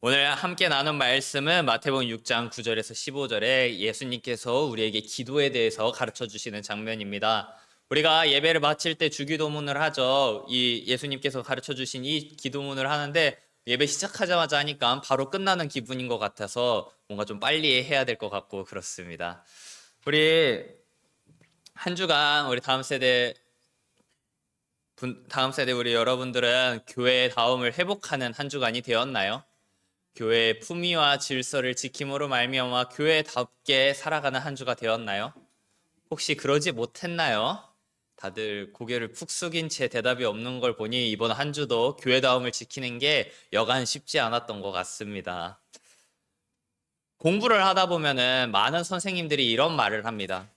오늘 함께 나눈 말씀은 마태복음 6장 9절에서 15절에 예수님께서 우리에게 기도에 대해서 가르쳐 주시는 장면입니다. 우리가 예배를 마칠 때 주기도문을 하죠. 이 예수님께서 가르쳐 주신 이 기도문을 하는데 예배 시작하자마자 하니까 바로 끝나는 기분인 것 같아서 뭔가 좀 빨리 해야 될 것 같고 그렇습니다. 우리 한 주간 우리 다음 세대 우리 여러분들은 교회의 다움을 회복하는 한 주간이 되었나요? 교회의 품위와 질서를 지킴으로 말미암아 교회답게 살아가는 한 주가 되었나요? 혹시 그러지 못했나요? 다들 고개를 푹 숙인 채 대답이 없는 걸 보니 이번 한 주도 교회다움을 지키는 게 여간 쉽지 않았던 것 같습니다. 공부를 하다 보면은 많은 선생님들이 이런 말을 합니다.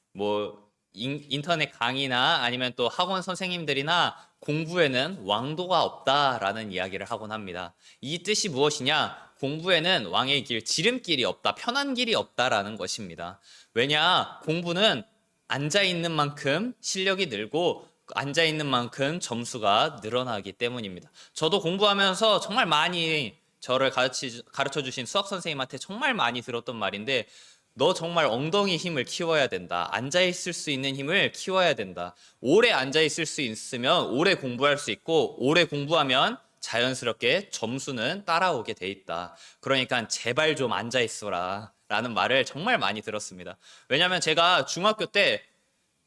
인터넷 강의나 아니면 또 학원 선생님들이나 공부에는 왕도가 없다라는 이야기를 하곤 합니다. 이 뜻이 무엇이냐? 공부에는 왕의 길, 지름길이 없다, 편한 길이 없다라는 것입니다. 왜냐? 공부는 앉아 있는 만큼 실력이 늘고 앉아 있는 만큼 점수가 늘어나기 때문입니다. 저도 공부하면서 정말 많이 저를 가르쳐 주신 수학 선생님한테 정말 많이 들었던 말인데, 너 정말 엉덩이 힘을 키워야 된다. 앉아 있을 수 있는 힘을 키워야 된다. 오래 앉아 있을 수 있으면 오래 공부할 수 있고, 오래 공부하면 자연스럽게 점수는 따라오게 돼 있다. 그러니까 제발 좀 앉아 있어라 라는 말을 정말 많이 들었습니다. 왜냐하면 제가 중학교 때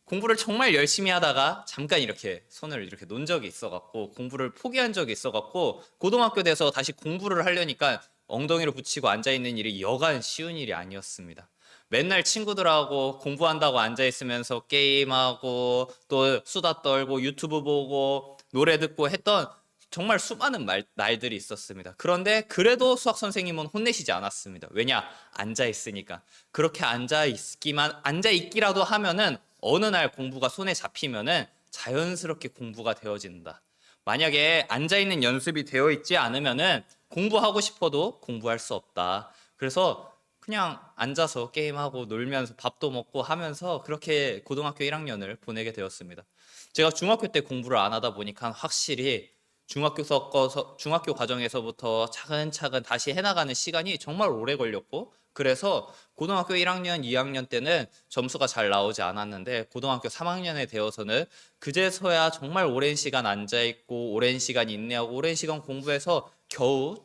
공부를 정말 열심히 하다가 잠깐 이렇게 손을 이렇게 놓은 적이 있어갖고 공부를 포기한 적이 있어갖고, 고등학교 돼서 다시 공부를 하려니까 엉덩이를 붙이고 앉아있는 일이 여간 쉬운 일이 아니었습니다. 맨날 친구들하고 공부한다고 앉아있으면서 게임하고 또 수다 떨고 유튜브 보고 노래 듣고 했던 정말 수많은 날들이 있었습니다. 그런데 그래도 수학 선생님은 혼내시지 않았습니다. 왜냐? 앉아있으니까. 그렇게 앉아있기라도 하면은 어느 날 공부가 손에 잡히면은 자연스럽게 공부가 되어진다. 만약에 앉아있는 연습이 되어 있지 않으면은 공부하고 싶어도 공부할 수 없다. 그래서 그냥 앉아서 게임하고 놀면서 밥도 먹고 하면서 그렇게 고등학교 1학년을 보내게 되었습니다. 제가 중학교 때 공부를 안 하다 보니까 확실히 중학교 과정에서부터 차근차근 다시 해나가는 시간이 정말 오래 걸렸고, 그래서 고등학교 1학년, 2학년 때는 점수가 잘 나오지 않았는데 고등학교 3학년에 되어서는 그제서야 정말 오랜 시간 앉아있고 오랜 시간 인내하고 오랜 시간 공부해서 겨우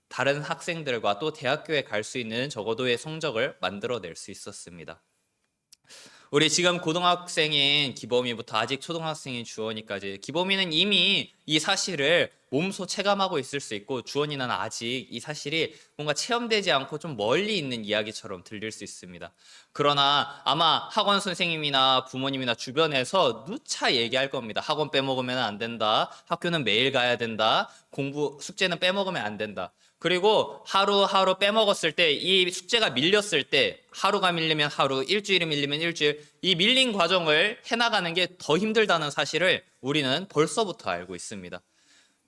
다른 학생들과 또 대학교에 갈 수 있는 적어도의 성적을 만들어낼 수 있었습니다. 우리 지금 고등학생인 기범이부터 아직 초등학생인 주원이까지, 기범이는 이미 이 사실을 몸소 체감하고 있을 수 있고, 주원이는 아직 이 사실이 뭔가 체험되지 않고 좀 멀리 있는 이야기처럼 들릴 수 있습니다. 그러나 아마 학원 선생님이나 부모님이나 주변에서 누차 얘기할 겁니다. 학원 빼먹으면 안 된다. 학교는 매일 가야 된다. 숙제는 빼먹으면 안 된다. 그리고 하루하루 빼먹었을 때, 이 숙제가 밀렸을 때, 하루가 밀리면 하루, 일주일이 밀리면 일주일, 이 밀린 과정을 해나가는 게 더 힘들다는 사실을 우리는 벌써부터 알고 있습니다.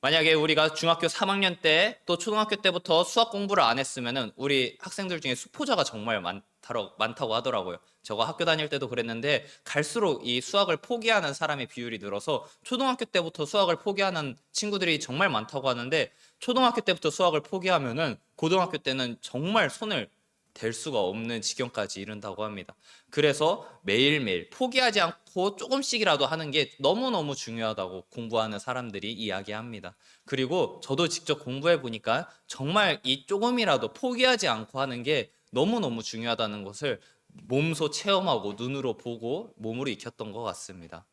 만약에 우리가 중학교 3학년 때 또 초등학교 때부터 수학 공부를 안 했으면은 우리 학생들 중에 수포자가 정말 많다고 하더라고요. 제가 학교 다닐 때도 그랬는데 갈수록 이 수학을 포기하는 사람의 비율이 늘어서 초등학교 때부터 수학을 포기하는 친구들이 정말 많다고 하는데, 초등학교 때부터 수학을 포기하면은 고등학교 때는 정말 손을 댈 수가 없는 지경까지 이른다고 합니다. 그래서 매일매일 포기하지 않고 조금씩이라도 하는 게 너무너무 중요하다고 공부하는 사람들이 이야기합니다. 그리고 저도 직접 공부해 보니까 정말 이 조금이라도 포기하지 않고 하는 게 너무너무 중요하다는 것을 몸소 체험하고 눈으로 보고 몸으로 익혔던 것 같습니다.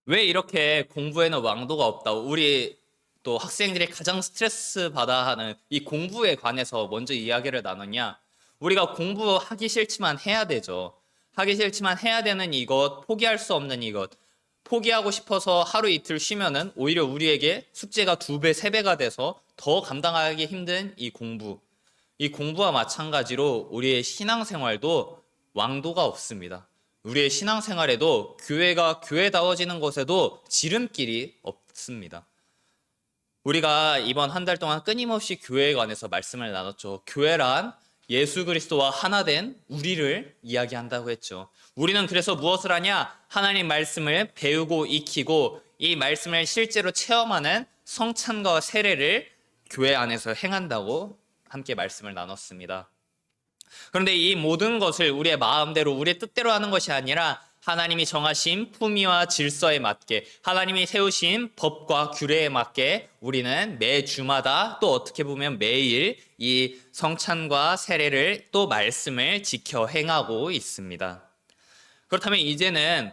왜 이렇게 공부에는 왕도가 없다? 우리 또 학생들이 가장 스트레스 받아 하는 이 공부에 관해서 먼저 이야기를 나눴냐? 우리가 공부하기 싫지만 해야 되죠. 하기 싫지만 해야 되는 이것, 포기할 수 없는 이것. 포기하고 싶어서 하루 이틀 쉬면은 오히려 우리에게 숙제가 2배, 3배가 돼서 더 감당하기 힘든 이 공부. 이 공부와 마찬가지로 우리의 신앙생활도 왕도가 없습니다. 우리의 신앙생활에도 교회가 교회다워지는 것에도 지름길이 없습니다. 우리가 이번 한 달 동안 끊임없이 교회에 관해서 말씀을 나눴죠. 교회란 예수 그리스도와 하나 된 우리를 이야기한다고 했죠. 우리는 그래서 무엇을 하냐? 하나님 말씀을 배우고 익히고 이 말씀을 실제로 체험하는 성찬과 세례를 교회 안에서 행한다고 함께 말씀을 나눴습니다. 그런데 이 모든 것을 우리의 마음대로 우리의 뜻대로 하는 것이 아니라 하나님이 정하신 품위와 질서에 맞게, 하나님이 세우신 법과 규례에 맞게 우리는 매 주마다 또 어떻게 보면 매일 이 성찬과 세례를 또 말씀을 지켜 행하고 있습니다. 그렇다면 이제는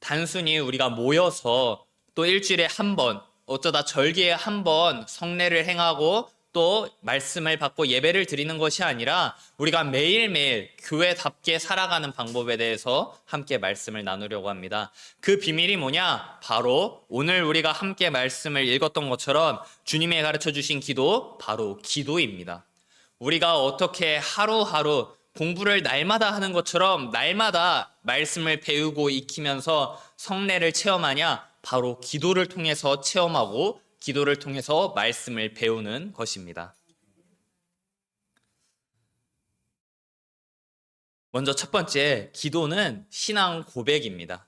단순히 우리가 모여서 또 일주일에 한 번, 어쩌다 절기에 한 번 성례를 행하고 또 말씀을 받고 예배를 드리는 것이 아니라 우리가 매일매일 교회답게 살아가는 방법에 대해서 함께 말씀을 나누려고 합니다. 그 비밀이 뭐냐? 바로 오늘 우리가 함께 말씀을 읽었던 것처럼 주님이 가르쳐 주신 기도, 바로 기도입니다. 우리가 어떻게 하루하루 공부를 날마다 하는 것처럼 날마다 말씀을 배우고 익히면서 성례를 체험하냐? 바로 기도를 통해서 체험하고 기도를 통해서 말씀을 배우는 것입니다. 먼저 첫 번째, 기도는 신앙 고백입니다.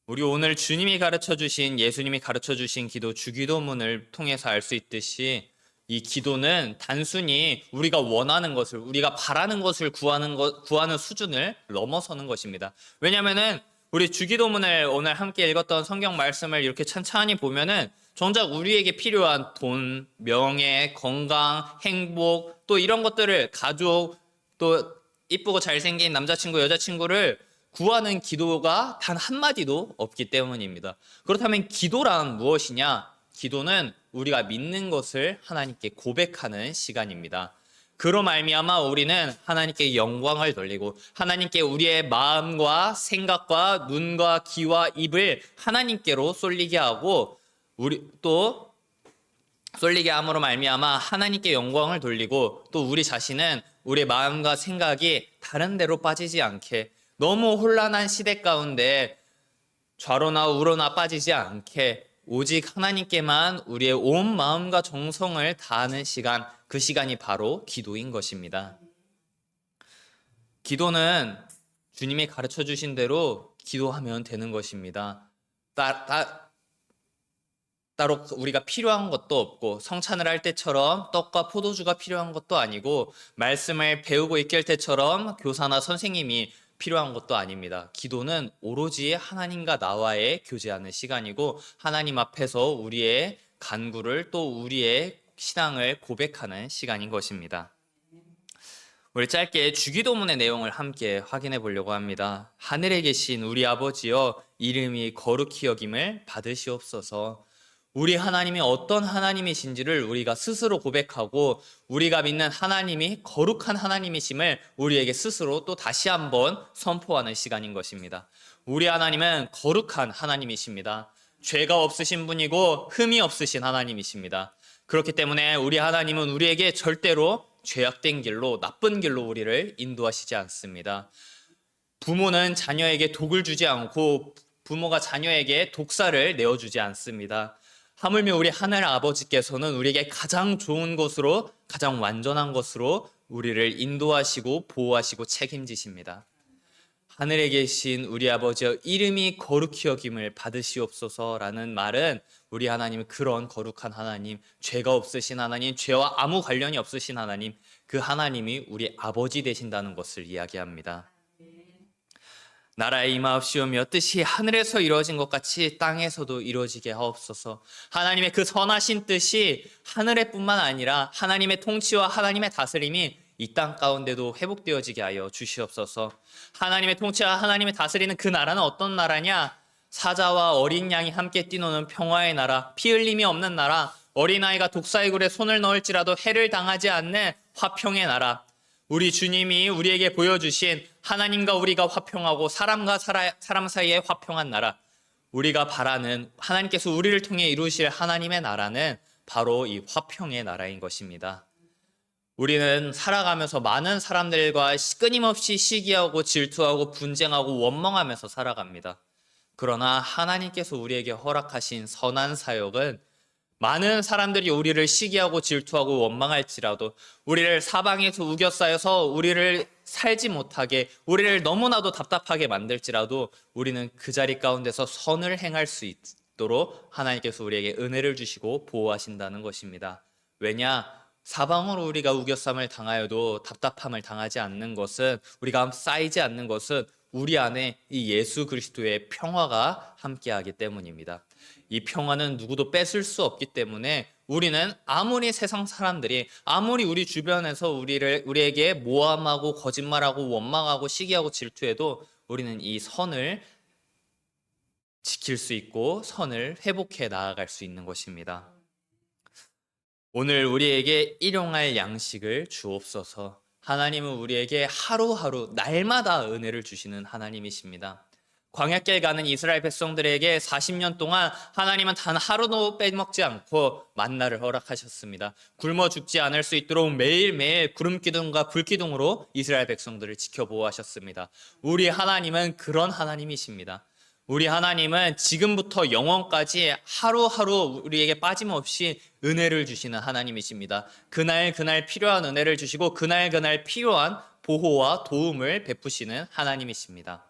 우리 오늘 주님이 가르쳐 주신, 예수님이 가르쳐 주신 기도, 주기도문을 통해서 알 수 있듯이 이 기도는 단순히 우리가 원하는 것을, 우리가 바라는 것을 구하는 수준을 넘어서는 것입니다. 왜냐하면은 우리 주기도문을 오늘 함께 읽었던 성경 말씀을 이렇게 찬찬히 보면은 정작 우리에게 필요한 돈, 명예, 건강, 행복, 또 이런 것들을 가족, 또 이쁘고 잘생긴 남자친구, 여자친구를 구하는 기도가 단 한마디도 없기 때문입니다. 그렇다면 기도란 무엇이냐? 기도는 우리가 믿는 것을 하나님께 고백하는 시간입니다. 그로 말미암아 우리는 하나님께 영광을 돌리고 하나님께 우리의 마음과 생각과 눈과 귀와 입을 하나님께로 쏠리게 하고 우리 또 쏠리게 함으로 말미암아 하나님께 영광을 돌리고 또 우리 자신은 우리의 마음과 생각이 다른 데로 빠지지 않게 너무 혼란한 시대 가운데 좌로나 우로나 빠지지 않게 오직 하나님께만 우리의 온 마음과 정성을 다하는 시간, 그 시간이 바로 기도인 것입니다. 기도는 주님이 가르쳐 주신 대로 기도하면 되는 것입니다. 따로 우리가 필요한 것도 없고 성찬을 할 때처럼 떡과 포도주가 필요한 것도 아니고 말씀을 배우고 익힐 때처럼 교사나 선생님이 필요한 것도 아닙니다. 기도는 오로지 하나님과 나와의 교제하는 시간이고 하나님 앞에서 우리의 간구를 또 우리의 신앙을 고백하는 시간인 것입니다. 우리 짧게 주기도문의 내용을 함께 확인해 보려고 합니다. 하늘에 계신 우리 아버지여 이름이 거룩히 여김을 받으시옵소서. 우리 하나님이 어떤 하나님이신지를 우리가 스스로 고백하고 우리가 믿는 하나님이 거룩한 하나님이심을 우리에게 스스로 또 다시 한번 선포하는 시간인 것입니다. 우리 하나님은 거룩한 하나님이십니다. 죄가 없으신 분이고 흠이 없으신 하나님이십니다. 그렇기 때문에 우리 하나님은 우리에게 절대로 죄악된 길로, 나쁜 길로 우리를 인도하시지 않습니다. 부모는 자녀에게 독을 주지 않고 부모가 자녀에게 독사를 내어주지 않습니다. 하물며 우리 하늘 아버지께서는 우리에게 가장 좋은 것으로, 가장 완전한 것으로 우리를 인도하시고 보호하시고 책임지십니다. 하늘에 계신 우리 아버지여 이름이 거룩히 여김을 받으시옵소서라는 말은 우리 하나님은 그런 거룩한 하나님, 죄가 없으신 하나님, 죄와 아무 관련이 없으신 하나님, 그 하나님이 우리 아버지 되신다는 것을 이야기합니다. 나라의 임하옵시오며 뜻이 하늘에서 이루어진 것 같이 땅에서도 이루어지게 하옵소서. 하나님의 그 선하신 뜻이 하늘에 뿐만 아니라 하나님의 통치와 하나님의 다스림이 이 땅 가운데도 회복되어지게 하여 주시옵소서. 하나님의 통치와 하나님의 다스리는 그 나라는 어떤 나라냐? 사자와 어린 양이 함께 뛰노는 평화의 나라, 피 흘림이 없는 나라, 어린아이가 독사의 굴에 손을 넣을지라도 해를 당하지 않는 화평의 나라. 우리 주님이 우리에게 보여주신 하나님과 우리가 화평하고 사람과 사람 사이에 화평한 나라, 우리가 바라는 하나님께서 우리를 통해 이루실 하나님의 나라는 바로 이 화평의 나라인 것입니다. 우리는 살아가면서 많은 사람들과 끊임없이 시기하고 질투하고 분쟁하고 원망하면서 살아갑니다. 그러나 하나님께서 우리에게 허락하신 선한 사역은 많은 사람들이 우리를 시기하고 질투하고 원망할지라도 우리를 사방에서 우겨싸여서 우리를 살지 못하게 우리를 너무나도 답답하게 만들지라도 우리는 그 자리 가운데서 선을 행할 수 있도록 하나님께서 우리에게 은혜를 주시고 보호하신다는 것입니다. 왜냐? 사방으로 우리가 우겨쌈을 당하여도 답답함을 당하지 않는 것은, 우리가 쌓이지 않는 것은 우리 안에 이 예수 그리스도의 평화가 함께하기 때문입니다. 이 평화는 누구도 뺏을 수 없기 때문에 우리는 아무리 세상 사람들이 아무리 우리 주변에서 우리에게 모함하고 거짓말하고 원망하고 시기하고 질투해도 우리는 이 선을 지킬 수 있고 선을 회복해 나아갈 수 있는 것입니다. 오늘 우리에게 일용할 양식을 주옵소서. 하나님은 우리에게 하루하루 날마다 은혜를 주시는 하나님이십니다. 광야길 가는 이스라엘 백성들에게 40년 동안 하나님은 단 하루도 빼먹지 않고 만나를 허락하셨습니다. 굶어 죽지 않을 수 있도록 매일매일 구름기둥과 불기둥으로 이스라엘 백성들을 지켜보호하셨습니다. 우리 하나님은 그런 하나님이십니다. 우리 하나님은 지금부터 영원까지 하루하루 우리에게 빠짐없이 은혜를 주시는 하나님이십니다. 그날 필요한 은혜를 주시고 그날 필요한 보호와 도움을 베푸시는 하나님이십니다.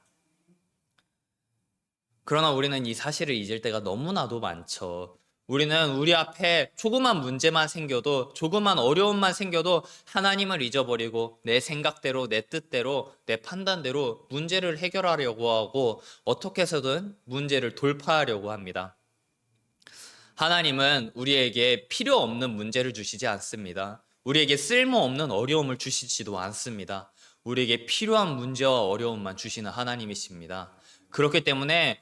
그러나 우리는 이 사실을 잊을 때가 너무나도 많죠. 우리는 우리 앞에 조그만 문제만 생겨도, 조그만 어려움만 생겨도 하나님을 잊어버리고 내 생각대로, 내 뜻대로, 내 판단대로 문제를 해결하려고 하고 어떻게 해서든 문제를 돌파하려고 합니다. 하나님은 우리에게 필요 없는 문제를 주시지 않습니다. 우리에게 쓸모없는 어려움을 주시지도 않습니다. 우리에게 필요한 문제와 어려움만 주시는 하나님이십니다. 그렇기 때문에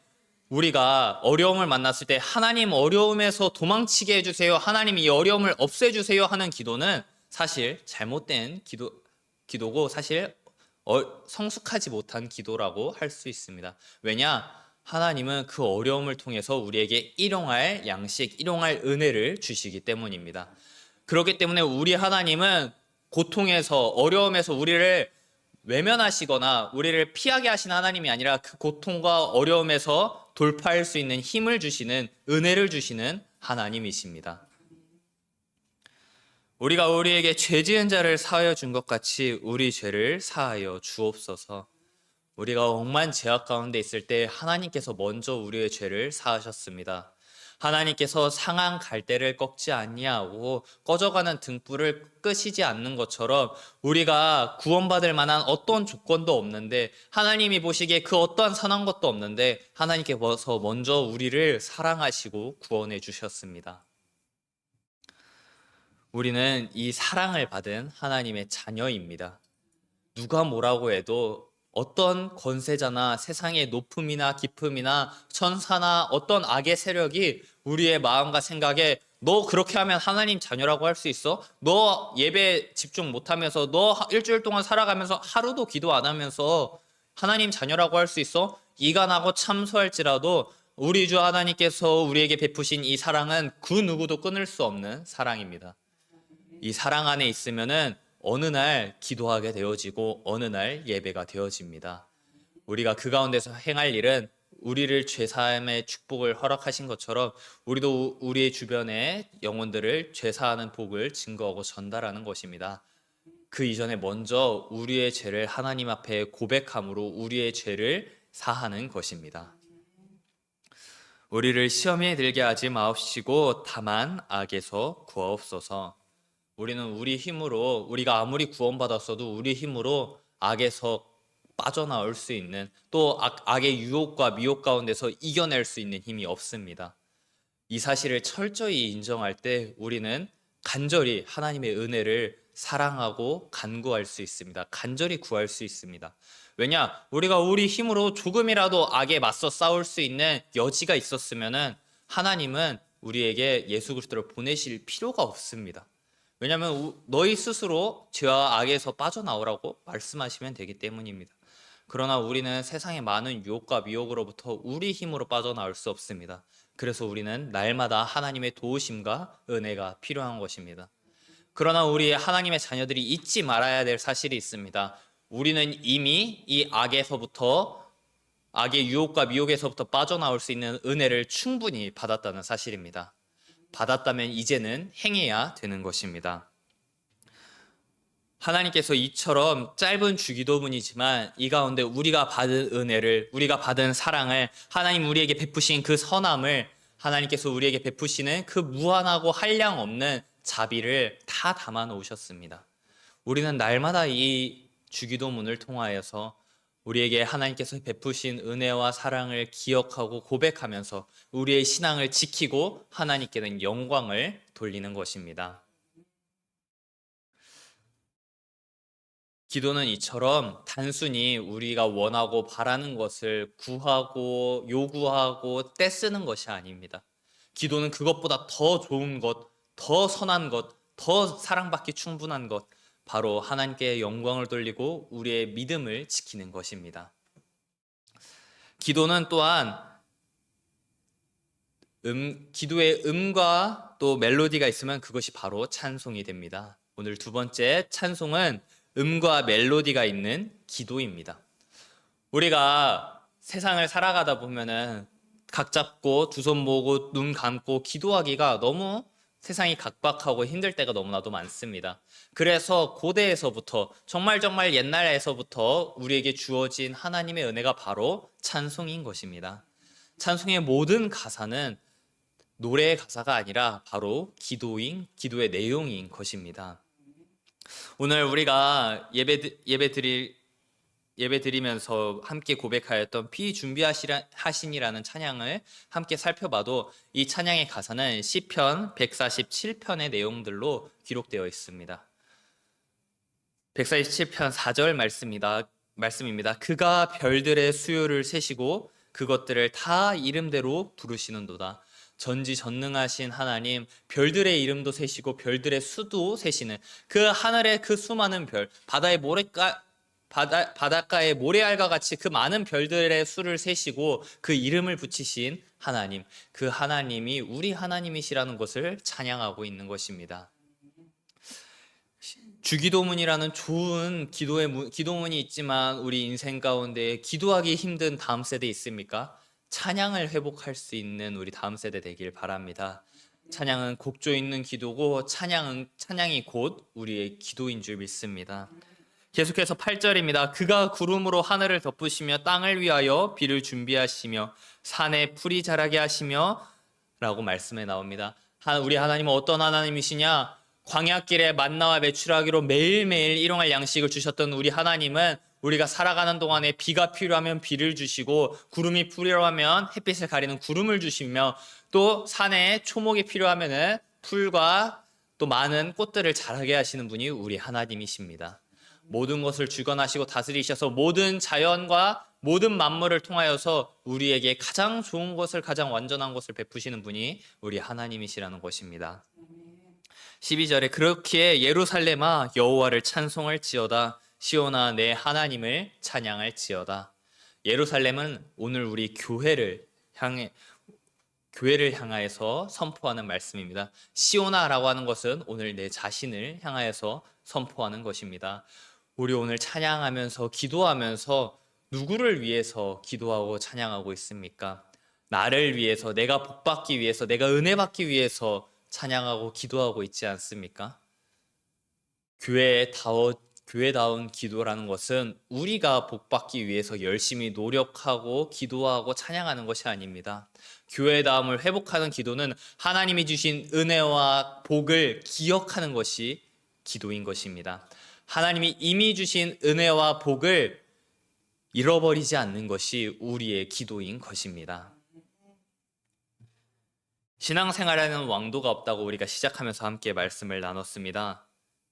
우리가 어려움을 만났을 때 하나님 어려움에서 도망치게 해주세요, 하나님 이 어려움을 없애주세요 하는 기도는 사실 잘못된 기도고 사실 성숙하지 못한 기도라고 할 수 있습니다. 왜냐? 하나님은 그 어려움을 통해서 우리에게 일용할 양식, 일용할 은혜를 주시기 때문입니다. 그렇기 때문에 우리 하나님은 고통에서, 어려움에서 우리를 외면하시거나 우리를 피하게 하신 하나님이 아니라 그 고통과 어려움에서 돌파할 수 있는 힘을 주시는, 은혜를 주시는 하나님이십니다. 우리가 우리에게 죄 지은 자를 사하여 준 것 같이 우리 죄를 사하여 주옵소서. 우리가 억만 죄악 가운데 있을 때 하나님께서 먼저 우리의 죄를 사하셨습니다. 하나님께서 상한 갈대를 꺾지 아니하고 꺼져가는 등불을 끄시지 않는 것처럼 우리가 구원받을 만한 어떤 조건도 없는데, 하나님이 보시기에 그 어떠한 선한 것도 없는데 하나님께서 먼저 우리를 사랑하시고 구원해 주셨습니다. 우리는 이 사랑을 받은 하나님의 자녀입니다. 누가 뭐라고 해도 어떤 권세자나 세상의 높음이나 깊음이나 천사나 어떤 악의 세력이 우리의 마음과 생각에 너 그렇게 하면 하나님 자녀라고 할 수 있어? 너 예배 집중 못하면서, 너 일주일 동안 살아가면서 하루도 기도 안 하면서 하나님 자녀라고 할 수 있어? 이간하고 참소할지라도 우리 주 하나님께서 우리에게 베푸신 이 사랑은 그 누구도 끊을 수 없는 사랑입니다. 이 사랑 안에 있으면은 어느 날 기도하게 되어지고 어느 날 예배가 되어집니다. 우리가 그 가운데서 행할 일은 우리를 죄사함의 축복을 허락하신 것처럼 우리도 우리의 주변의 영혼들을 죄사하는 복을 증거하고 전달하는 것입니다. 그 이전에 먼저 우리의 죄를 하나님 앞에 고백함으로 우리의 죄를 사하는 것입니다. 우리를 시험에 들게 하지 마옵시고 다만 악에서 구하옵소서. 우리는 우리 힘으로, 우리가 아무리 구원받았어도 우리 힘으로 악에서 빠져나올 수 있는, 또 악의 유혹과 미혹 가운데서 이겨낼 수 있는 힘이 없습니다. 이 사실을 철저히 인정할 때 우리는 간절히 하나님의 은혜를 사랑하고 간구할 수 있습니다. 간절히 구할 수 있습니다. 왜냐? 우리가 우리 힘으로 조금이라도 악에 맞서 싸울 수 있는 여지가 있었으면은 하나님은 우리에게 예수 그리스도를 보내실 필요가 없습니다. 왜냐하면 너희 스스로 죄와 악에서 빠져나오라고 말씀하시면 되기 때문입니다. 그러나 우리는 세상의 많은 유혹과 미혹으로부터 우리 힘으로 빠져나올 수 없습니다. 그래서 우리는 날마다 하나님의 도우심과 은혜가 필요한 것입니다. 그러나 우리 하나님의 자녀들이 잊지 말아야 될 사실이 있습니다. 우리는 이미 이 악의 유혹과 미혹에서부터 빠져나올 수 있는 은혜를 충분히 받았다는 사실입니다. 받았다면 이제는 행해야 되는 것입니다. 하나님께서 이처럼 짧은 주기도문이지만 이 가운데 우리가 받은 은혜를, 우리가 받은 사랑을, 하나님 우리에게 베푸신 그 선함을, 하나님께서 우리에게 베푸시는 그 무한하고 한량 없는 자비를 다 담아 놓으셨습니다. 우리는 날마다 이 주기도문을 통하여서 우리에게 하나님께서 베푸신 은혜와 사랑을 기억하고 고백하면서 우리의 신앙을 지키고 하나님께는 영광을 돌리는 것입니다. 기도는 이처럼 단순히 우리가 원하고 바라는 것을 구하고 요구하고 떼쓰는 것이 아닙니다. 기도는 그것보다 더 좋은 것, 더 선한 것, 더 사랑받기 충분한 것, 바로 하나님께 영광을 돌리고 우리의 믿음을 지키는 것입니다. 기도는 또한 기도의 음과 또 멜로디가 있으면 그것이 바로 찬송이 됩니다. 오늘 두 번째 찬송은 음과 멜로디가 있는 기도입니다. 우리가 세상을 살아가다 보면은 각 잡고 두 손 모으고 눈 감고 기도하기가 너무 세상이 각박하고 힘들 때가 너무나도 많습니다. 그래서 고대에서부터 정말 옛날에서부터 우리에게 주어진 하나님의 은혜가 바로 찬송인 것입니다. 찬송의 모든 가사는 노래의 가사가 아니라 바로 기도의 내용인 것입니다. 오늘 우리가 예배 드리면서 함께 고백하였던 비준비하시니라는 찬양을 함께 살펴봐도 이 찬양의 가사는 시편 147편의 내용들로 기록되어 있습니다. 147편 4절 말씀입니다. 그가 별들의 수요를 세시고 그것들을 다 이름대로 부르시는도다. 전지전능하신 하나님, 별들의 이름도 세시고 별들의 수도 세시는 그 하늘의 그 수많은 별, 바닷가의 모래알과 같이 그 많은 별들의 수를 세시고 그 이름을 붙이신 하나님, 그 하나님이 우리 하나님이시라는 것을 찬양하고 있는 것입니다. 주기도문이라는 좋은 기도문이 있지만 우리 인생 가운데 기도하기 힘든 다음 세대 있습니까? 찬양을 회복할 수 있는 우리 다음 세대 되길 바랍니다. 찬양은 곡조 있는 기도고 찬양이 곧 우리의 기도인 줄 믿습니다. 계속해서 8절입니다. 그가 구름으로 하늘을 덮으시며 땅을 위하여 비를 준비하시며 산에 풀이 자라게 하시며 라고 말씀에 나옵니다. 우리 하나님은 어떤 하나님이시냐? 광야길에 만나와 메추라기로 매일매일 일용할 양식을 주셨던 우리 하나님은 우리가 살아가는 동안에 비가 필요하면 비를 주시고 구름이 필요하면 햇빛을 가리는 구름을 주시며 또 산에 초목이 필요하면 풀과 또 많은 꽃들을 자라게 하시는 분이 우리 하나님이십니다. 모든 것을 주관하시고 다스리셔서 모든 자연과 모든 만물을 통하여서 우리에게 가장 좋은 것을, 가장 완전한 것을 베푸시는 분이 우리 하나님이시라는 것입니다. 12절에 그렇기에 예루살렘아 여호와를 찬송할지어다. 시온아 내 하나님을 찬양할지어다. 예루살렘은 오늘 우리 교회를 향하여서 선포하는 말씀입니다. 시온아라고 하는 것은 오늘 내 자신을 향하여서 선포하는 것입니다. 우리 오늘 찬양하면서 기도하면서 누구를 위해서 기도하고 찬양하고 있습니까? 나를 위해서, 내가 복받기 위해서, 내가 은혜 받기 위해서 찬양하고 기도하고 있지 않습니까? 교회다운 기도라는 것은 우리가 복받기 위해서 열심히 노력하고 기도하고 찬양하는 것이 아닙니다. 교회다움을 회복하는 기도는 하나님이 주신 은혜와 복을 기억하는 것이 기도인 것입니다. 하나님이 이미 주신 은혜와 복을 잃어버리지 않는 것이 우리의 기도인 것입니다. 신앙생활에는 왕도가 없다고 우리가 시작하면서 함께 말씀을 나눴습니다.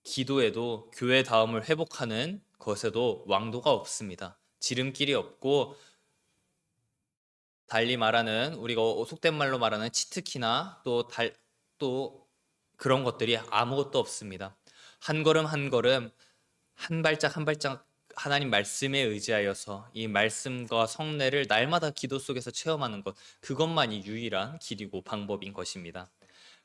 기도에도 교회다움을 회복하는 것에도 왕도가 없습니다. 지름길이 없고 달리 말하는 우리가 속된 말로 말하는 치트키나 또 그런 것들이 아무것도 없습니다. 한 걸음 한 걸음 한 발짝 한 발짝 하나님 말씀에 의지하여서 이 말씀과 성례를 날마다 기도 속에서 체험하는 것, 그것만이 유일한 길이고 방법인 것입니다.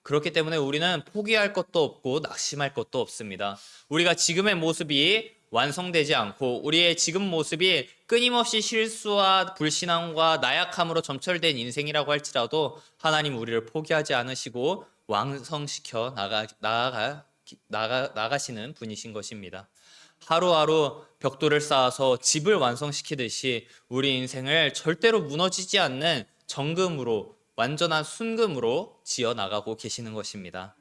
그렇기 때문에 우리는 포기할 것도 없고 낙심할 것도 없습니다. 우리가 지금의 모습이 완성되지 않고 우리의 지금 모습이 끊임없이 실수와 불신앙과 나약함으로 점철된 인생이라고 할지라도 하나님 우리를 포기하지 않으시고 완성시켜 나가시는 분이신 것입니다. 하루하루 벽돌을 쌓아서 집을 완성시키듯이 우리 인생을 절대로 무너지지 않는 정금으로, 완전한 순금으로 지어 나가고 계시는 것입니다.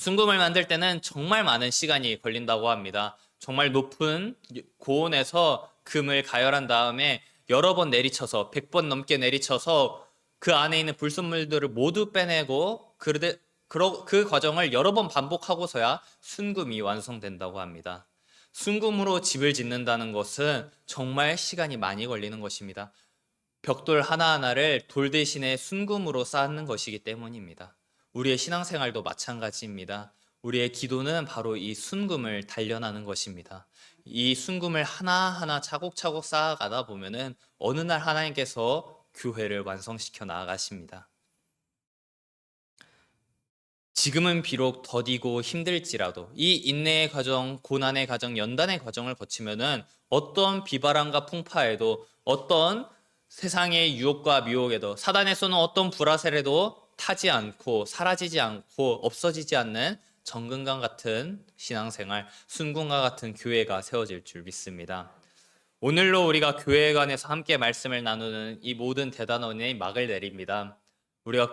순금을 만들 때는 정말 많은 시간이 걸린다고 합니다. 정말 높은 고온에서 금을 가열한 다음에 여러 번 내리쳐서 100번 넘게 내리쳐서 그 안에 있는 불순물들을 모두 빼내고 그 과정을 여러 번 반복하고서야 순금이 완성된다고 합니다. 순금으로 집을 짓는다는 것은 정말 시간이 많이 걸리는 것입니다. 벽돌 하나하나를 돌 대신에 순금으로 쌓는 것이기 때문입니다. 우리의 신앙생활도 마찬가지입니다. 우리의 기도는 바로 이 순금을 단련하는 것입니다. 이 순금을 하나하나 차곡차곡 쌓아가다 보면은 어느 날 하나님께서 교회를 완성시켜 나아가십니다. 지금은 비록 더디고 힘들지라도 이 인내의 과정, 고난의 과정, 연단의 과정을 거치면은 어떤 비바람과 풍파에도 어떤 세상의 유혹과 미혹에도 사단에 쏘는 어떤 불화살에도 타지 않고 사라지지 않고 없어지지 않는 정금과 같은 신앙생활, 순금과 같은 교회가 세워질 줄 믿습니다. 오늘로 우리가 교회에 관해서 함께 말씀을 나누는 이 모든 대단원의 막을 내립니다. 우리가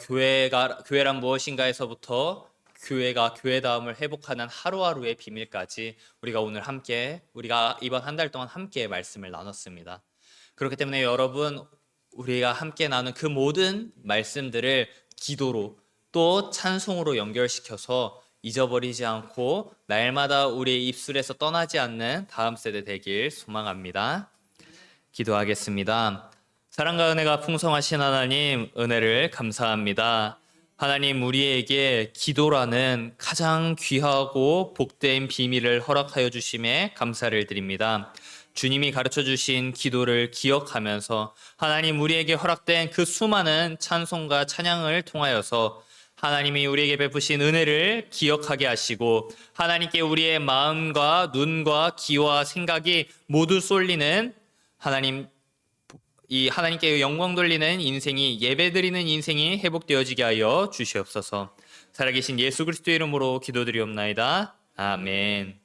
교회란 무엇인가에서부터 교회가 교회다움을 회복하는 하루하루의 비밀까지 우리가 이번 한 달 동안 함께 말씀을 나눴습니다. 그렇기 때문에 여러분, 우리가 함께 나눈 그 모든 말씀들을 기도로 또 찬송으로 연결시켜서 잊어버리지 않고 날마다 우리의 입술에서 떠나지 않는 다음 세대 되길 소망합니다. 기도하겠습니다. 사랑과 은혜가 풍성하신 하나님, 은혜를 감사합니다. 하나님, 우리에게 기도라는 가장 귀하고 복된 비밀을 허락하여 주심에 감사를 드립니다. 주님이 가르쳐 주신 기도를 기억하면서 하나님, 우리에게 허락된 그 수많은 찬송과 찬양을 통하여서 하나님이 우리에게 베푸신 은혜를 기억하게 하시고 하나님께 우리의 마음과 눈과 귀와 생각이 모두 쏠리는 하나님께 영광 돌리는 인생이, 예배드리는 인생이 회복되어지게 하여 주시옵소서. 살아계신 예수 그리스도의 이름으로 기도드리옵나이다. 아멘.